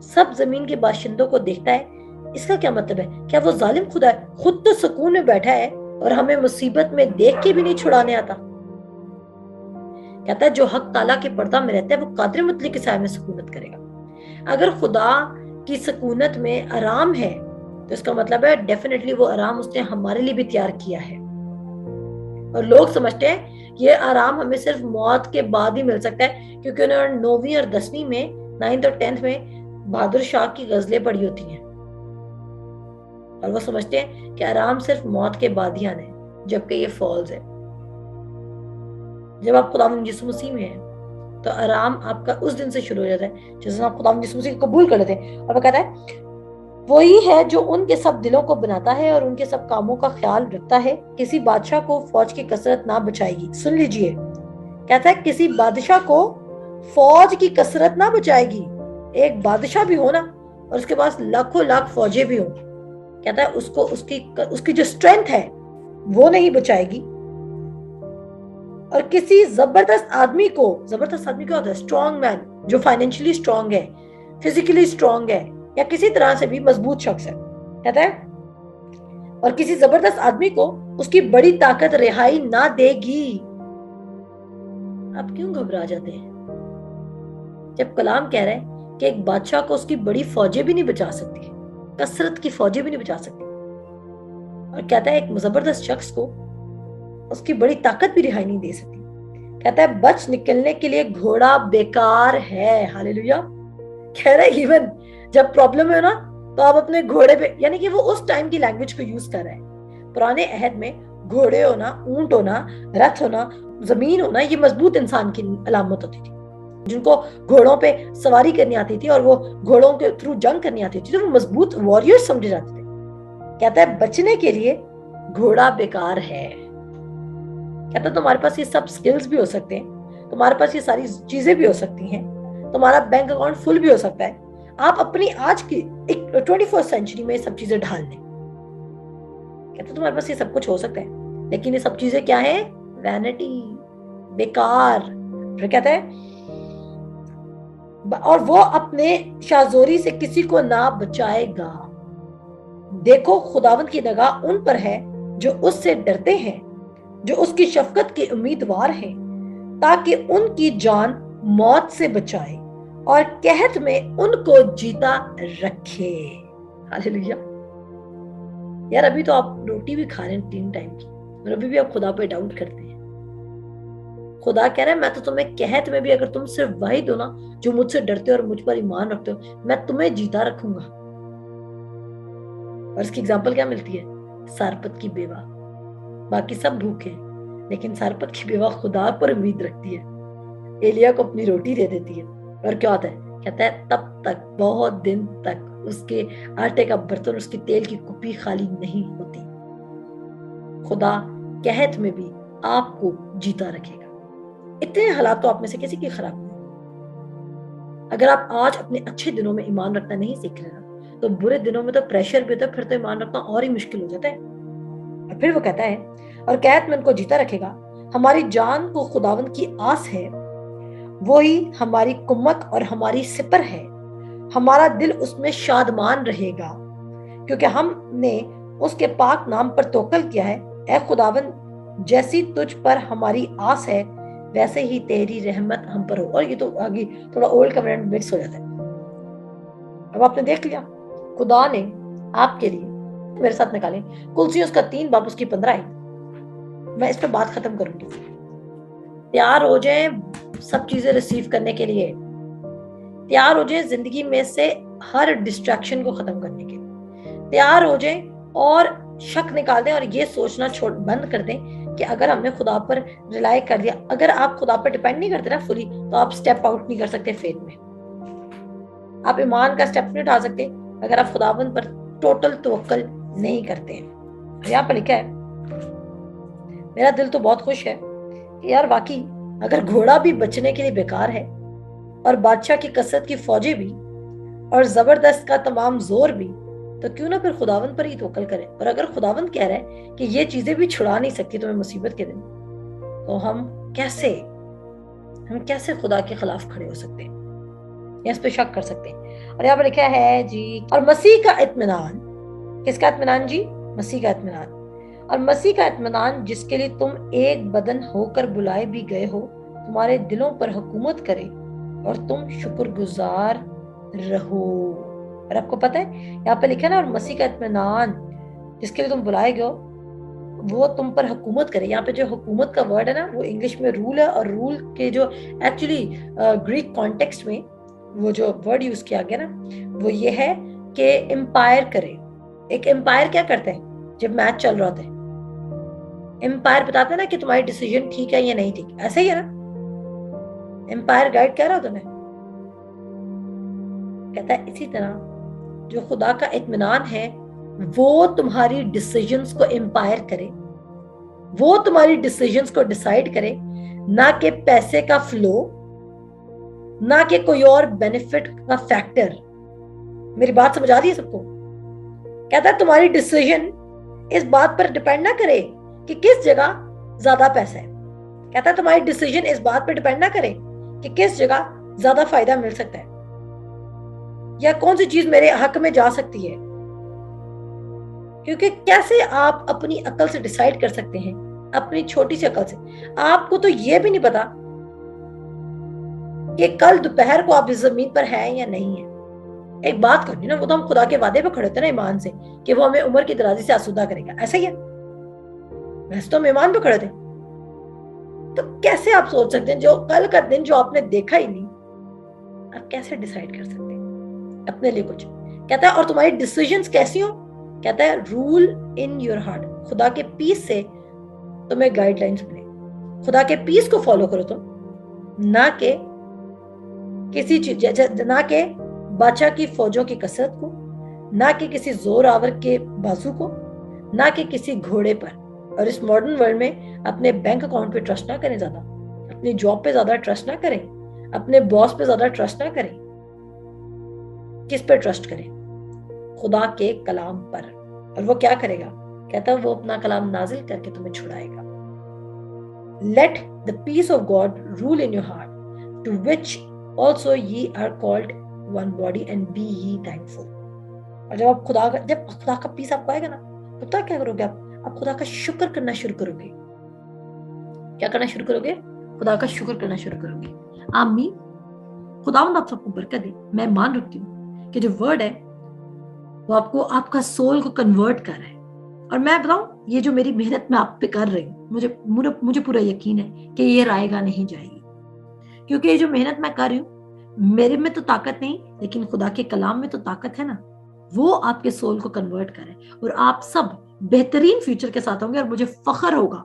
सब जमीन के बाशिंदों को देखता है। इसका क्या मतलब है? क्या वो जालिम खुदा है? खुद तो सुकून में बैठा है और हमें मुसीबत में देख के भी नहीं छुड़ाने आता। कहता है जो हक ताला के पर्दा में रहता है वो कादिर मुतली के साए में सुकूनत करेगा। अगर खुदा की सुकूनत में आराम है तो इसका मतलब है डेफिनेटली वो आराम उसने हमारे लिए भी तैयार किया है। और लोग समझते हैं ये आराम हमें सिर्फ मौत के बाद ही मिल सकता है, क्योंकि उन्होंने 9वीं और 10वीं में, 9th और 10th में बहादुर शाह की गजलें पढ़ी होती हैं, और वो समझते हैं कि आराम सिर्फ मौत के बाद ही आना है, जबकि ये फॉल्स है। जब आप खुदावंद यीशु मसीह में हैं तो आराम आपका उस दिन से शुरू हो जाता है जिस दिन आप खुदावंद यीशु मसीह को कबूल कर लेते हैं। और वो कहता है वही है जो उनके सब दिलों को बनाता है और उनके सब कामों का ख्याल रखता है। किसी बादशाह को फौज की कसरत ना बचाएगी। सुन लीजिए, कहता है किसी बादशाह को फौज की कसरत ना बचाएगी। एक बादशाह भी हो ना और उसके पास लाखों लाख फौजें भी हो, कहता है उसको उसकी जो स्ट्रेंथ है वो नहीं बचाएगी। और किसी जबरदस्त आदमी को होता है स्ट्रॉन्ग मैन, जो फाइनेंशियली स्ट्रॉन्ग है, फिजिकली स्ट्रॉन्ग है, या किसी तरह से भी मजबूत शख्स है, कहता है, और किसी जबरदस्त आदमी को उसकी बड़ी ताकत रिहाई ना देगी। आप क्यों घबरा जाते हैं जब कलाम कह रहा है कि एक बादशाह को उसकी बड़ी फौजें भी नहीं बचा सकती, कसरत की फौजें भी नहीं बचा सकती, और कहता है एक जबरदस्त शख्स को उसकी बड़ी ताकत भी रिहाई नहीं दे सकती। कहता है बच निकलने के लिए घोड़ा बेकार है। हालेलुया। कह रहा है इवन जब प्रॉब्लम है ना तो आप अपने घोड़े पे, यानी कि वो उस टाइम की लैंग्वेज को यूज कर रहा है। पुराने अहद में घोड़े होना, ऊंट होना, रथ होना, जमीन होना, ये मजबूत इंसान की अलामत होती थी। जिनको घोड़ों पे सवारी करनी आती थी और वो घोड़ों के थ्रू जंग करनी आती थी तो वो मजबूत वॉरियर्स समझे जाते थे। कहता है बचने के लिए घोड़ा बेकार है। कहता तुम्हारे पास ये सब स्किल्स भी हो सकते हैं, तुम्हारे पास ये सारी चीजें भी हो सकती हैं, तुम्हारा बैंक अकाउंट फुल भी हो सकता है, आप अपनी आज की 21st सेंचुरी में सब चीजें ढाल लें। कहता तुम्हारे पास ये सब कुछ हो सकता है, लेकिन ये सब चीजें क्या है? वैनिटी, बेकार। फिर कहता है और वो अपने शाजोरी से किसी को ना बचाएगा। देखो खुदावंद की निगाह उन पर है जो उससे डरते हैं, जो उसकी शफकत के उम्मीदवार हैं, ताकि उनकी जान मौत से बचाए और कहत में उनको जीता रखे। हालेलुया। यार अभी तो आप रोटी भी खा रहे हैं 3 टाइम की और अभी भी आप खुदा पे डाउट करते हैं। खुदा कह रहा है मैं तो तुम्हें कहत में भी अगर तुम सिर्फ वही दो ना जो मुझसे डरते हो और मुझ पर ईमान रखते हो, मैं तुम्हें जीता रखूंगा। और इसकी एग्जाम्पल क्या मिलती है? सारपत की बेवा। बाकी सब भूखे लेकिन सारपत की बेवा खुदा पर उम्मीद रखती है, एलिया को अपनी रोटी दे देती है। और क्या होता है? कहता है तब तक बहुत दिन तक उसके आटे का बर्तन, उसकी तेल की कुप्पी खाली नहीं होती। खुदा कहत में भी आपको जीता रखेगा। इतने हालात तो आप में से किसी की खराब नहीं। अगर आप आज अपने अच्छे दिनों में ईमान रखना नहीं सीख रहे ना, तो बुरे दिनों में तो प्रेशर भी होता है, फिर तो ईमान रखना और ही मुश्किल हो जाता है। और फिर वो कहता है और कहत में उनको जीता रखेगा। हमारी जान को खुदावंद की आस है, वो ही हमारी कुम्मत और हमारी सिपर है। हमारा दिल उसमें शादमान रहेगा क्योंकि हमने उसके पाक नाम पर तवक्कुल किया है। ऐ खुदावन, जैसी तुझ पर हमारी आस है वैसे ही तेरी रहमत हम पर हो। और ये तो आगे थोड़ा ओल्ड कवेनेंट मिक्स हो जाता है। अब आपने देख लिया खुदा ने आपके लिए, मेरे साथ निकालें कुलसी उसका 3 बाब उसकी 15 आयत। मैं इस पे बात खत्म करूंगी। तैयार हो जाए सब चीजें रिसीव करने के लिए, तैयार हो जाए जिंदगी में से हर डिस्ट्रैक्शन को खत्म करने के लिए, तैयार हो जाए और शक निकाल दें और ये सोचना छोड़ बंद कर दें कि अगर हमने खुदा पर रिलाई कर दिया, अगर आप खुदा पर डिपेंड नहीं करते ना फुली, तो आप स्टेप आउट नहीं कर सकते फेथ में। आप ईमान का स्टेप नहीं उठा सकते अगर आप खुदाबंद पर टोटल तवक्कुल नहीं करते हैं। यहाँ पर लिखा है, मेरा दिल तो बहुत खुश है कि यार वाकई अगर घोड़ा भी बचने के लिए बेकार है और बादशाह की कसरत की फौजें भी और जबरदस्त का तमाम जोर भी, तो क्यों ना फिर खुदावंद पर ही तवक्कुल करें। और अगर खुदावंद कह रहा है कि ये चीजें भी छुड़ा नहीं सकती तुम्हें मुसीबत के दिन, तो हम कैसे खुदा के खिलाफ खड़े हो सकते हैं या इस पे शक कर सकते हैं। और यहाँ पर लिखा है जी, और मसीह का इत्मीनान, किसका इत्मीनान जी? मसीह का इत्मीनान। और मसीह का इत्मीनान जिसके लिए तुम एक बदन होकर बुलाए भी गए हो, तुम्हारे दिलों पर हुकूमत करे और तुम शुक्रगुजार रहो। और आपको पता है यहाँ पे लिखा है ना, और मसीह का इत्मीनान जिसके लिए तुम बुलाए गए हो वो तुम पर हुकूमत करे। यहाँ पे जो हुकूमत का वर्ड है ना, वो इंग्लिश में रूल है, और रूल के जो एक्चुअली ग्रीक कॉन्टेक्स्ट में वो जो वर्ड यूज किया गया ना, वो ये है कि एम्पायर करे। एक एम्पायर क्या करता है जब मैच चल रहा होता है? एम्पायर बताता है ना कि तुम्हारी डिसीजन ठीक है या नहीं ठीक, ऐसे ही है ना। एम्पायर गाइड कह रहा हो तुम्हें, कहता है इसी तरह जो खुदा का इत्मीनान है वो तुम्हारी डिसीजंस को एम्पायर करे, वो तुम्हारी डिसीजंस को डिसाइड करे, ना कि पैसे का फ्लो, ना कि कोई और बेनिफिट का फैक्टर। मेरी बात समझ आ रही है सबको? कहता है तुम्हारी डिसीजन इस बात पर डिपेंड ना करे कि किस जगह ज्यादा पैसा है। कहता है तुम्हारी डिसीजन इस बात पर डिपेंड ना करे कि किस जगह ज्यादा फायदा मिल सकता है या कौन सी चीज मेरे हक में जा सकती है। क्योंकि कैसे आप अपनी अकल से डिसाइड कर सकते हैं, अपनी छोटी सी अकल से? आपको तो यह भी नहीं पता कि कल दोपहर को आप इस जमीन पर है या नहीं है। एक बात करनी ना, वो तो हम खुदा के वादे पे खड़े थे ना ईमान से कि वो हमें उम्र की दराजी से आसूदा करेगा, ऐसा ही है। वैसे तो हम ईमान पे खड़े थे, तो कैसे आप सोच सकते हैं जो कल का दिन जो आपने देखा ही नहीं, आप कैसे डिसाइड कर सकते हैं अपने लिए कुछ? कहता है और तुम्हारी डिसीजंस कैसी हो? कहता है रूल इन योर हार्ट। खुदा के पीस से तुम्हें गाइडलाइंस मिले, खुदा के पीस को फॉलो करो तुम, ना के किसी चीज, ना के बादशाह की फौजों की कसरत को, ना कि किसी जोर आवर के बाजू को, ना कि किसी घोड़े पर। और इस मॉडर्न वर्ल्ड में अपने बैंक अकाउंट पे ट्रस्ट ना करें ज्यादा, अपनी जॉब पे ज्यादा ट्रस्ट ना करें, अपने बॉस पे ज्यादा ट्रस्ट ना करें। किस पे ट्रस्ट करें? खुदा के कलाम पर। और वो क्या करेगा? कहता है वो अपना कलाम नाजिल करके तुम्हें छुड़ाएगा। Let the peace of God rule in your heart to which also ye are called one body and be ye thankful। और जब खुदा का पीस आपको आएगा ना, तो पता क्या करोगे? आप खुदा का शुक्र करना शुरू करोगे। क्या करना शुरू करोगे? खुदा का शुक्र करना शुरू करोगे। आमीन। खुदावंद आप सबको बरकत दे। मैं मान रखती हूँ कि जो वर्ड है वो आपको, आपका सोल को कन्वर्ट कर रहा है। और मैं बताऊं, ये जो मेरी मेहनत मैं आप पे कर रही हूँ, मुझे मुझे मुझे पूरा यकीन है कि ये रायगा नहीं जाएगी, क्योंकि ये जो मेहनत मैं कर रही हूँ, मेरे में तो ताकत नहीं, लेकिन खुदा के कलाम में तो ताकत है ना। वो आपके सोल को कन्वर्ट करे और आप सब बेहतरीन फ्यूचर के साथ होंगे और मुझे फख्र होगा।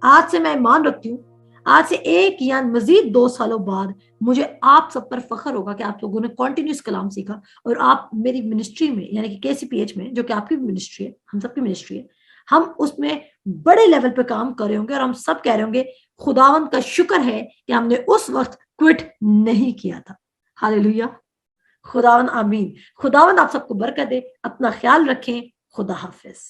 आज से मैं ईमान रखती हूँ, आज से 1 या मजीद 2 सालों बाद मुझे आप सब पर फख्र होगा कि आप लोगों ने कॉन्टिन्यूस कलाम सीखा और आप मेरी मिनिस्ट्री में, यानी कि केसीपीएच में, जो कि आपकी मिनिस्ट्री है, हम सबकी मिनिस्ट्री है, हम उसमें बड़े लेवल पे काम कर रहे होंगे और हम सब कह रहे होंगे खुदावंद का शुक्र है कि हमने उस वक्त क्विट नहीं किया था। हालेलुया, खुदावंद आमीन। खुदावंद आप सबको बरकत दे। अपना ख्याल रखें। खुदा हाफिज।